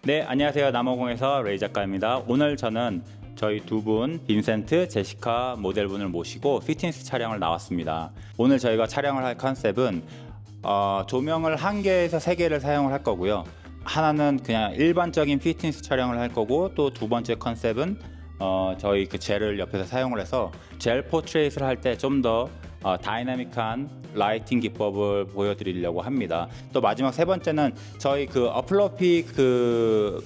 네, 안녕하세요. 남원공에서 레이 작가입니다. 오늘 저는 저희 두 분, 빈센트, 제시카 모델분을 모시고 피트니스 촬영을 나왔습니다. 오늘 저희가 촬영을 할 컨셉은 조명을 1개에서 3개를 사용을 할 거고요. 하나는 그냥 일반적인 피트니스 촬영을 할 거고, 또 두 번째 컨셉은 저희 그 젤을 옆에서 사용을 해서 젤 포트레이트를 할 때 좀 더 다이나믹한 라이팅 기법을 보여드리려고 합니다. 또 마지막 세 번째는 저희 그 어플러피 그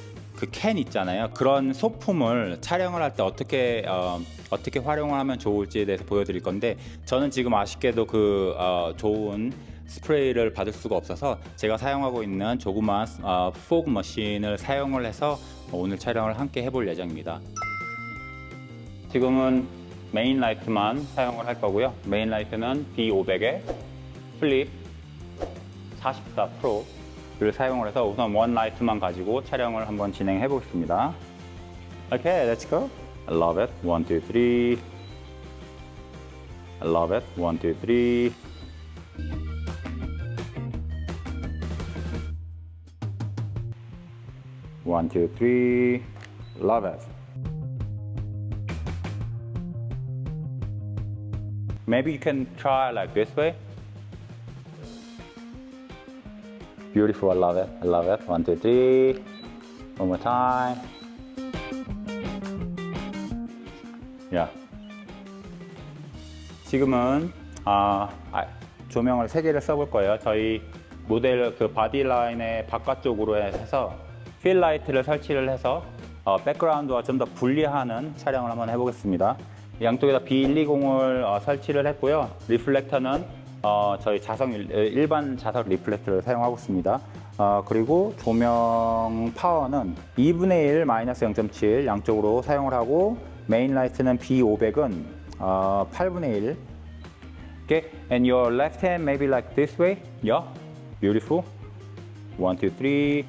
캔 있잖아요. 그런 소품을 촬영을 할 때 어떻게 활용을 하면 좋을지에 대해서 보여드릴 건데, 저는 지금 아쉽게도 좋은 스프레이를 받을 수가 없어서 제가 사용하고 있는 조그만 포그 머신을 사용을 해서 오늘 촬영을 함께 해볼 예정입니다. 지금은 메인 라이트만 사용을 할 거고요. 메인 라이트는 B500의 플립 44 프로를 사용을 해서 우선 원 라이트만 가지고 촬영을 한번 진행해 보겠습니다. Okay, let's go. I love it. 1, 2, 3. I love it. 1, 2, 3. One, two, three. Love it. Maybe you can try like this way. Beautiful. I love it. I love it. 1, 2, 3. One more time. Yeah. 지금은 조명을 3개를 써볼 거예요. 저희 모델 그 바디 라인의 바깥쪽으로 해서 필 라이트를 설치를 해서 백그라운드와 좀 더 분리하는 촬영을 한번 해보겠습니다. 양쪽에다 B120을 설치를 했고요. 리플렉터는 저희 일반 자석 리플렉터를 사용하고 있습니다. 그리고 조명 파워는 2분의 1 마이너스 0.7 양쪽으로 사용을 하고, 메인 라이트는 B500은 8분의 1. Okay, and your left hand maybe like this way. Yeah, beautiful. 1, 2, 3.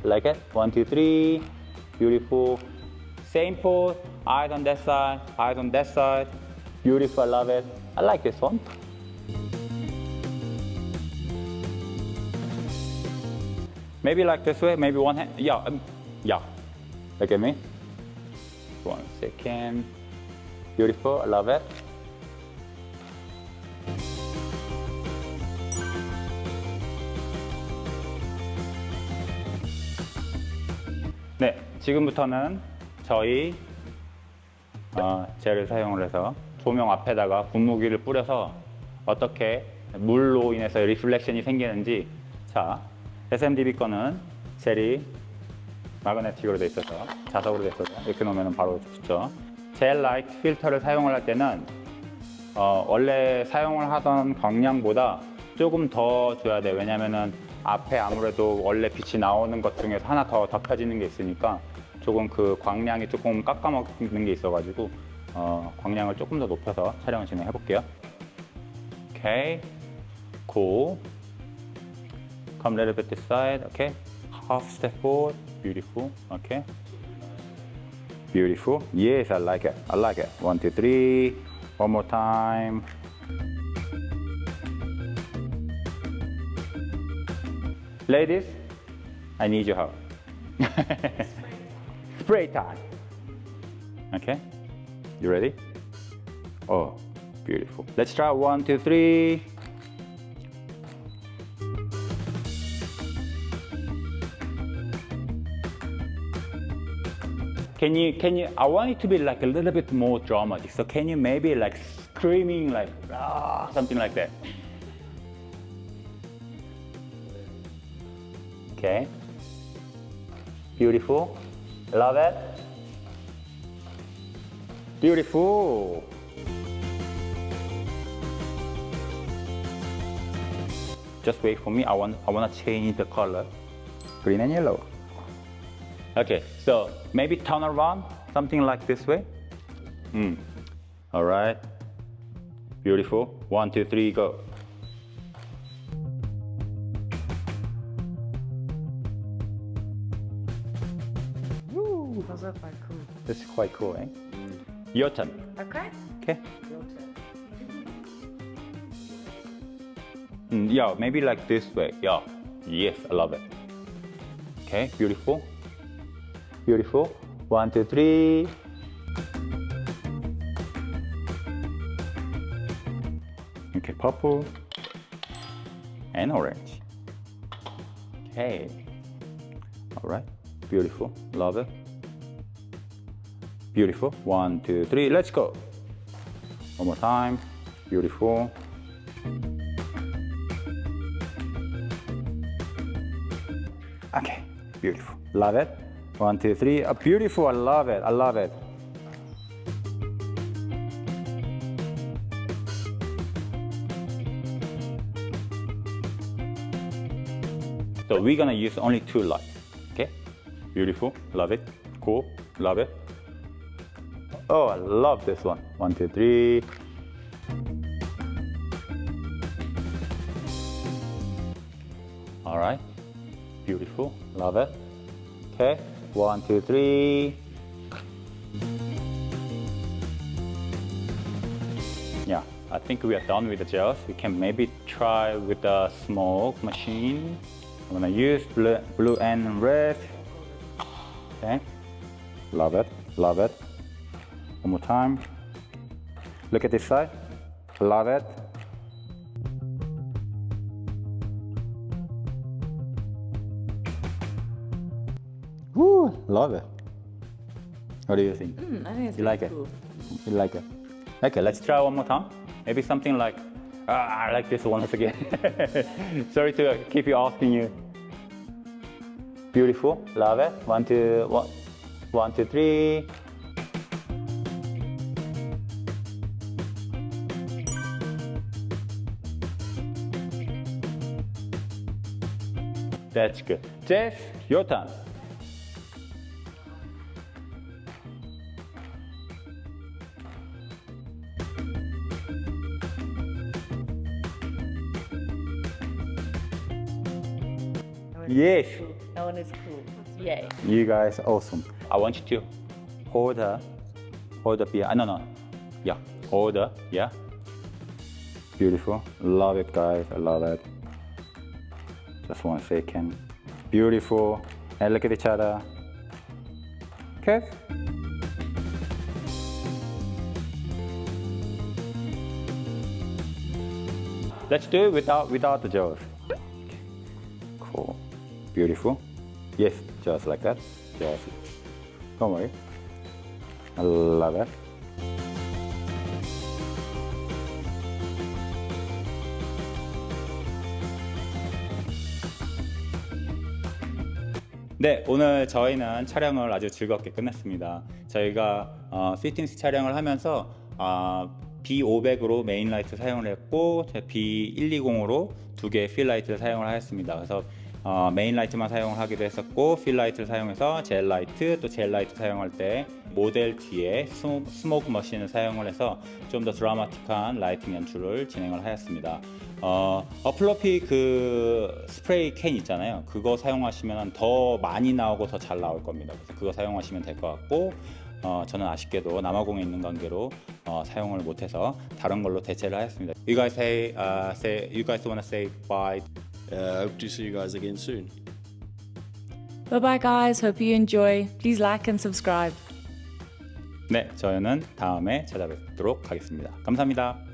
Like it. 1, 2, 3. Beautiful. Same pose. Eyes on that side. Eyes on that side. Beautiful. I love it. I like this one. Maybe like this way. Maybe one hand. Yeah. Yeah. Look at me. 1 second. Beautiful. I love it. 네, 지금부터는 저희 젤을 사용을 해서 조명 앞에다가 분무기를 뿌려서 어떻게 물로 인해서 리플렉션이 생기는지. 자, SMDB 거는 젤이 마그네틱으로 돼 있어서, 자석으로 돼 있어서 이렇게 놓으면 바로 좋죠. 젤 라이트 필터를 사용을 할 때는 원래 사용을 하던 광량보다 조금 더 줘야 돼요. 왜냐면은 앞에 아무래도 원래 빛이 나오는 것 중에서 하나 더 덮여지는 게 있으니까 조금 그 광량이 조금 깎아먹는 게 있어가지고 광량을 조금 더 높여서 촬영을 진행해 볼게요. Okay, cool. Come a little bit this side. Okay, half step forward. Beautiful. Okay, beautiful. Yes, I like it. I like it. 1, 2, 3. One more time. Ladies, I need your help. Spray time. Okay, you ready? Oh, beautiful. Let's try 1, 2, 3. Can you, I want it to be like a little bit more dramatic. So can you maybe like screaming like, something like that? Okay. Beautiful. Love it. Beautiful. Just wait for me. I want to change the color. Green and yellow. Okay, so maybe turn around, something like this way. All right. Beautiful. 1, 2, 3, go. Those are quite cool. This is quite cool, eh? Your turn. Okay. Okay. Yeah, maybe like this way. Yeah. Yes, I love it. Okay, beautiful. Beautiful. 1, 2, 3. Okay, purple and orange. Okay. All right. Beautiful. Love it. Beautiful. 1, 2, 3. Let's go. One more time. Beautiful. Okay. Beautiful. Love it. 1, 2, 3. Beautiful. I love it. I love it. So we're gonna use only 2 lights. Okay. Beautiful. Love it. Cool. Love it. Oh, I love this one. 1, 2, 3. All right. Beautiful. Love it. Okay. 1, 2, 3. Yeah, I think we are done with the gels. We can maybe try with the smoke machine. I'm gonna use blue and red. Okay. Love it. Love it. One more time. Look at this side. Love it. Woo, love it. What do you think? I think it's You like pretty it? cool. You like it? Okay, let's try one more time. Maybe something like, I like this one once again. Sorry to keep you asking you. Beautiful, love it. 1, 2, 1, 1, 2, 3. That's good. Jeff, your turn. Yes, That one is cool. Yay. you guys are awesome. I want you to hold the beer. No. Yeah, hold the, yeah. Beautiful. Love it, guys. I love it. Just 1 second. Beautiful. And look at each other. Okay. Let's do it without the jaws. Cool. Beautiful. Yes, just like that. Just. Don't worry. I love it. 네, 오늘 저희는 촬영을 아주 즐겁게 끝냈습니다. 저희가 피팅스 촬영을 하면서 B500으로 메인 라이트 사용을 했고 B120으로 2개의 필 라이트를 사용을 하였습니다. 그래서 메인 라이트만 사용을 하기도 했었고 필 라이트를 사용해서 젤 라이트 또 젤 라이트 사용할 때 모델 뒤에 스모크 머신을 사용을 해서 좀 더 드라마틱한 라이팅 연출을 진행을 하였습니다. 플로피 그 스프레이 캔 있잖아요. 그거 사용하시면 더 많이 나오고 더 잘 나올 겁니다. 그래서 그거 사용하시면 될 것 같고 저는 아쉽게도 남아공에 있는 관계로 사용을 못해서 다른 걸로 대체를 하였습니다. You guys you guys wanna say bye? Hope to see you guys again soon. Bye bye, guys. Hope you enjoy. Please like and subscribe. 네, 저희는 다음에 찾아뵙도록 하겠습니다. 감사합니다.